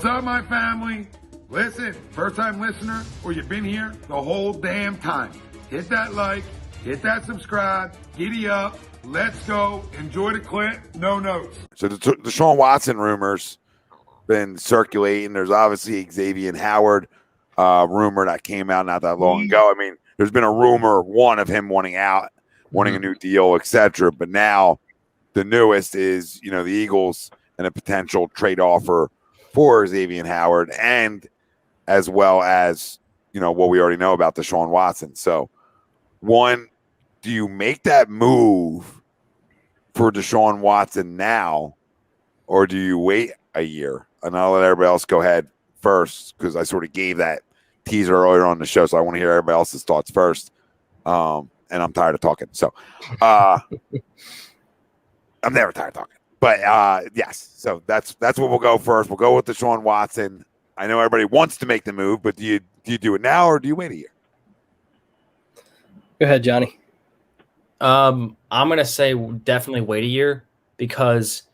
What's up, my family? Listen, first-time listener, or you've been here the whole damn time. Hit that like, hit that subscribe, giddy up, let's go, enjoy the clip, no notes. So the Deshaun Watson rumors been circulating. There's obviously Xavier Howard rumor that came out not that long ago. I mean, there's been a rumor, one of him wanting out, wanting a new deal, etc. But now the newest is, the Eagles and a potential trade offer for Xavier Howard, and as well as, what we already know about Deshaun Watson. So, one, do you make that move for Deshaun Watson now, or do you wait a year? And I'll let everybody else go ahead first, because I sort of gave that teaser earlier on the show, so I want to hear everybody else's thoughts first. And I'm tired of talking. So, I'm never tired of talking. But yes, so that's what we'll go first. We'll go with Deshaun Watson. I know everybody wants to make the move, but do you do it now, or do you wait a year? Go ahead, Johnny. I'm gonna say definitely wait a year, because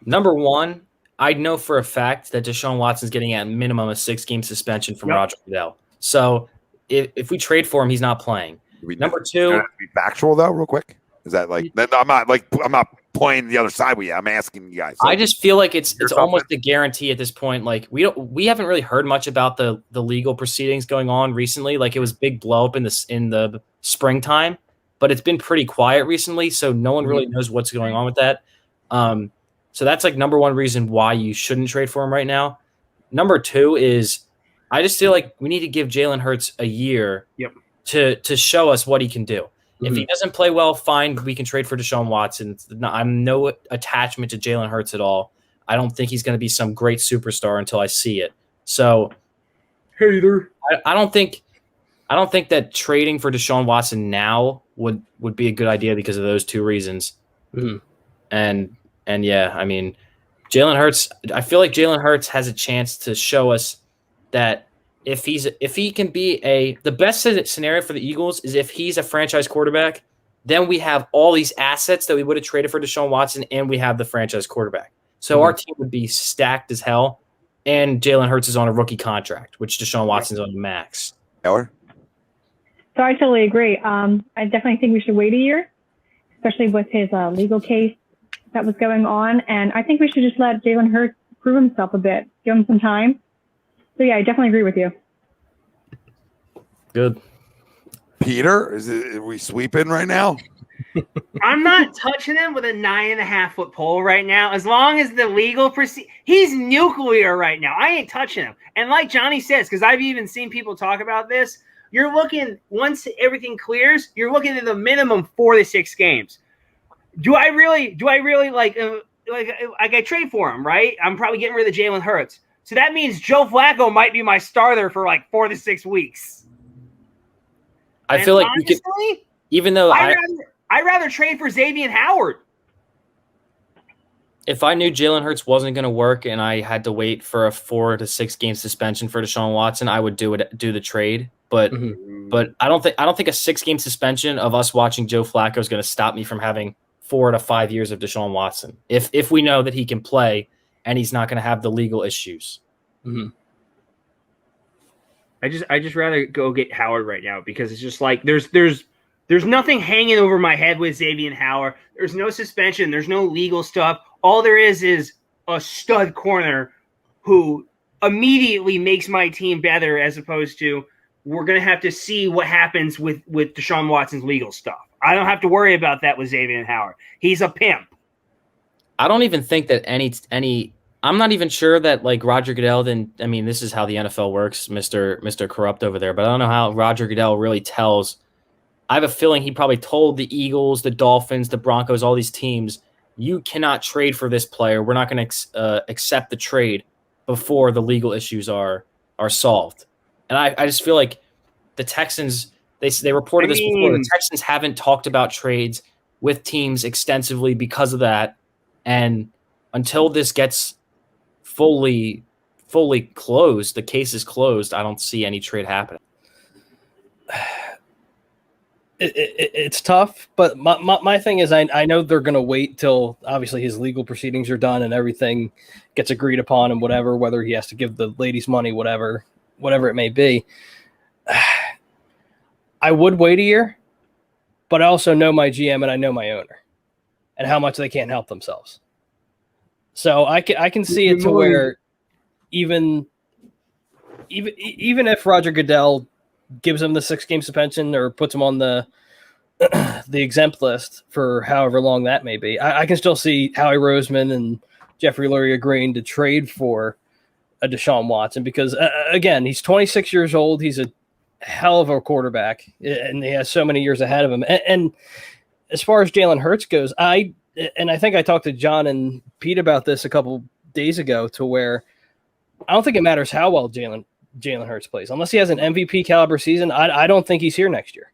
number one, I know for a fact that Deshaun Watson's getting at minimum a 6-game suspension from Roger Goodell. So if we trade for him, he's not playing. Number two, be factual though, real quick. Is that I'm not playing the other side with you. I'm asking you guys. I just feel like it's almost a guarantee at this point. Like we haven't really heard much about the legal proceedings going on recently. Like it was big blow up in the springtime, but it's been pretty quiet recently, so no one really knows what's going on with that. So that's like number one reason why you shouldn't trade for him right now. Number two is I just feel like we need to give Jalen Hurts a year to show us what he can do. If he doesn't play well, fine, we can trade for Deshaun Watson. I'm no attachment to Jalen Hurts at all. I don't think he's going to be some great superstar until I see it. So, I don't think that trading for Deshaun Watson now would be a good idea because of those two reasons. And yeah, I mean, Jalen Hurts. I feel like Jalen Hurts has a chance to show us that if he can be the best scenario for the Eagles is if he's a franchise quarterback, then we have all these assets that we would have traded for Deshaun Watson, and we have the franchise quarterback. So our team would be stacked as hell, and Jalen Hurts is on a rookie contract, which Deshaun Watson's on the max. Eller? So I totally agree. I definitely think we should wait a year, especially with his legal case that was going on. And I think we should just let Jalen Hurts prove himself a bit, give him some time. So, yeah, I definitely agree with you. Good. Peter, are we sweeping right now? I'm not touching him with a 9.5-foot pole right now. As long as the legal he's nuclear right now. I ain't touching him. And like Johnny says, because I've even seen people talk about this, you're looking, once everything clears, you're looking at the minimum 4 to 6 games. Do I really like I trade for him, right? I'm probably getting rid of Jalen Hurts. So that means Joe Flacco might be my starter for like 4 to 6 weeks. I feel like honestly, we could, even though I'd rather trade for Xavier Howard. If I knew Jalen Hurts wasn't going to work and I had to wait for a 4 to 6 game suspension for Deshaun Watson, I would do the trade. But I don't think a 6-game suspension of us watching Joe Flacco is going to stop me from having 4 to 5 years of Deshaun Watson. If we know that he can play and he's not going to have the legal issues. I just rather go get Howard right now, because it's just like there's nothing hanging over my head with Xavier Howard. There's no suspension. There's no legal stuff. All there is a stud corner who immediately makes my team better, as opposed to we're going to have to see what happens with Deshaun Watson's legal stuff. I don't have to worry about that with Xavier Howard. He's a pimp. I don't even think that any I'm not even sure that like Roger Goodell I mean, this is how the NFL works, Mr. Corrupt over there, but I don't know how Roger Goodell really tells. I have a feeling he probably told the Eagles, the Dolphins, the Broncos, all these teams, you cannot trade for this player. We're not going to accept the trade before the legal issues are solved. And I just feel like the Texans, they reported this before. The Texans haven't talked about trades with teams extensively because of that. And until this gets fully closed, the case is closed, I don't see any trade happening. It's tough, but my thing is I know they're going to wait till obviously his legal proceedings are done and everything gets agreed upon and whatever, whether he has to give the ladies money, whatever it may be. I would wait a year, but I also know my GM and I know my owner and how much they can't help themselves. So I can see it to where even if Roger Goodell gives him the 6-game suspension or puts him on the exempt list for however long that may be, I can still see Howie Roseman and Jeffrey Lurie agreeing to trade for a Deshaun Watson because, again, he's 26 years old. He's a hell of a quarterback, and he has so many years ahead of him. And as far as Jalen Hurts goes, I think I talked to John and Pete about this a couple days ago to where I don't think it matters how well Jalen Hurts plays. Unless he has an MVP caliber season, I don't think he's here next year.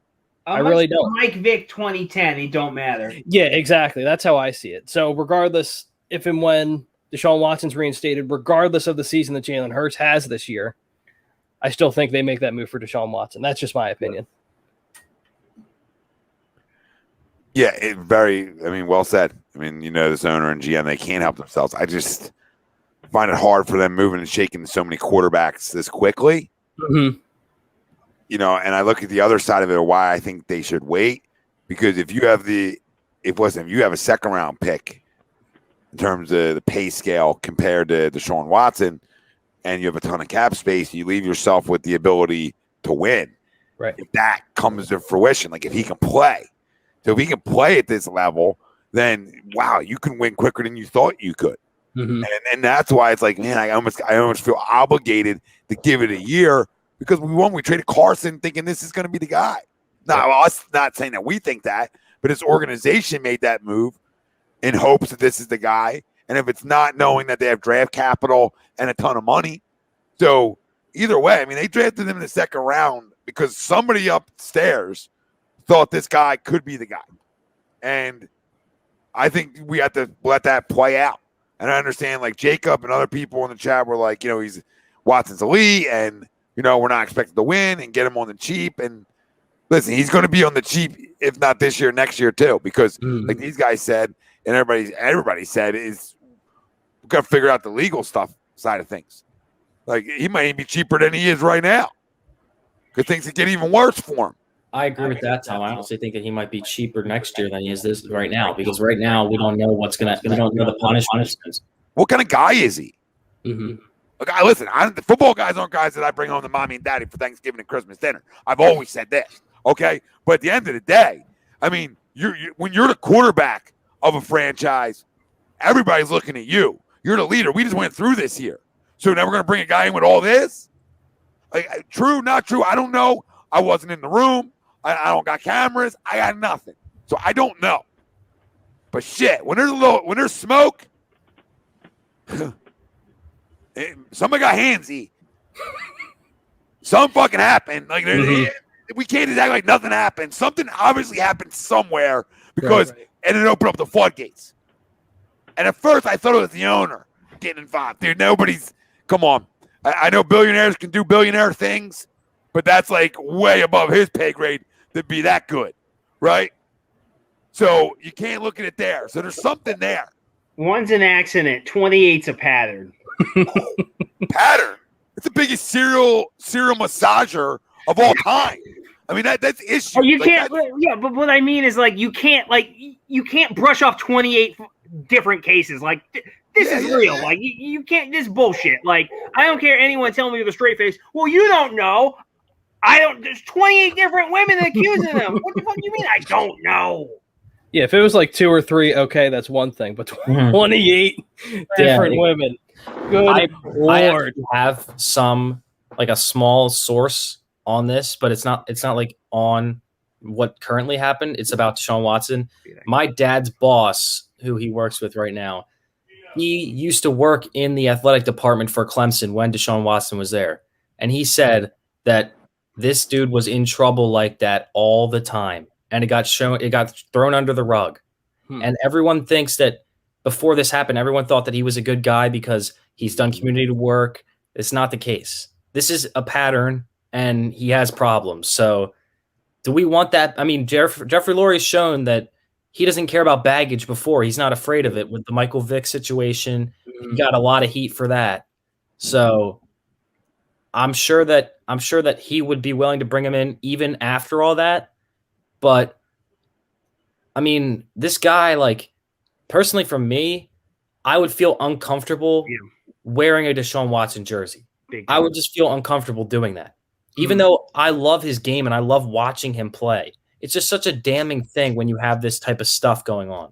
I really don't. Mike Vick 2010, it don't matter. Yeah, exactly. That's how I see it. So regardless, if and when Deshaun Watson's reinstated, regardless of the season that Jalen Hurts has this year, I still think they make that move for Deshaun Watson. That's just my opinion. Yeah, well said. I mean, this owner and GM, they can't help themselves. I just find it hard for them moving and shaking so many quarterbacks this quickly. Mm-hmm. And I look at the other side of it, why I think they should wait, because if you have a second round pick in terms of the pay scale compared to Deshaun Watson, and you have a ton of cap space, you leave yourself with the ability to win. Right. If that comes to fruition, like if he can play. So if he can play at this level, then wow, you can win quicker than you thought you could. Mm-hmm. And that's why it's like, man, I almost feel obligated to give it a year because we traded Carson thinking this is going to be the guy. Now, us not saying that we think that, but his organization made that move in hopes that this is the guy. And if it's not, knowing that they have draft capital and a ton of money. So either way, I mean, they drafted him in the second round because somebody upstairs thought this guy could be the guy. And I think we have to let that play out. And I understand, like, Jacob and other people in the chat were like, he's Watson's elite and, we're not expected to win and get him on the cheap. And listen, he's going to be on the cheap, if not this year, next year too, because like these guys said, and everybody said, is we've got to figure out the legal stuff side of things. Like, he might even be cheaper than he is right now because things could get even worse for him. I agree with that, Tom. I honestly think that he might be cheaper next year than he is this right now because right now we don't know we don't know the punishments. What kind of guy is he? Mm-hmm. Look, listen, the football guys aren't guys that I bring home to mommy and daddy for Thanksgiving and Christmas dinner. I've always said this, okay? But at the end of the day, I mean, when you're the quarterback of a franchise, everybody's looking at you. You're the leader. We just went through this here. So now we're going to bring a guy in with all this? Like, true, not true, I don't know. I wasn't in the room. I don't got cameras. I got nothing. So I don't know. But shit, when there's smoke, somebody got handsy. Something fucking happened. Like we can't just act like nothing happened. Something obviously happened somewhere because and it opened up the floodgates. And at first I thought it was the owner getting involved. Dude, come on. I know billionaires can do billionaire things, but that's like way above his pay grade to be that good, right? So you can't look at it there. So there's something there. One's an accident. 28's a pattern. Pattern. It's the biggest serial massager of all time. I mean, that's the issue. Oh, you can't. Yeah, but what I mean is like you can't brush off 28 different cases. Like this is real. Like you can't. This bullshit. Like I don't care anyone telling me with a straight face. Well, you don't know. There's 28 different women accusing them. What the fuck do you mean? I don't know. Yeah, if it was like 2 or 3, okay, that's one thing. But 28 different women. Good Lord. I have some like a small source on this, but it's not like on what currently happened. It's about Deshaun Watson. My dad's boss, who he works with right now, he used to work in the athletic department for Clemson when Deshaun Watson was there. And he said that this dude was in trouble like that all the time. And it got thrown under the rug. And everyone thinks that before this happened, everyone thought that he was a good guy because he's done community work. It's not the case. This is a pattern and he has problems. So Do we want that? I mean, Jeffrey Lurie's shown that he doesn't care about baggage before. He's not afraid of it with the Michael Vick situation. He got a lot of heat for that. So I'm sure that he would be willing to bring him in even after all that. But I mean, this guy, like, personally for me, I would feel uncomfortable wearing a Deshaun Watson jersey. I would just feel uncomfortable doing that. Even though I love his game and I love watching him play. It's just such a damning thing when you have this type of stuff going on.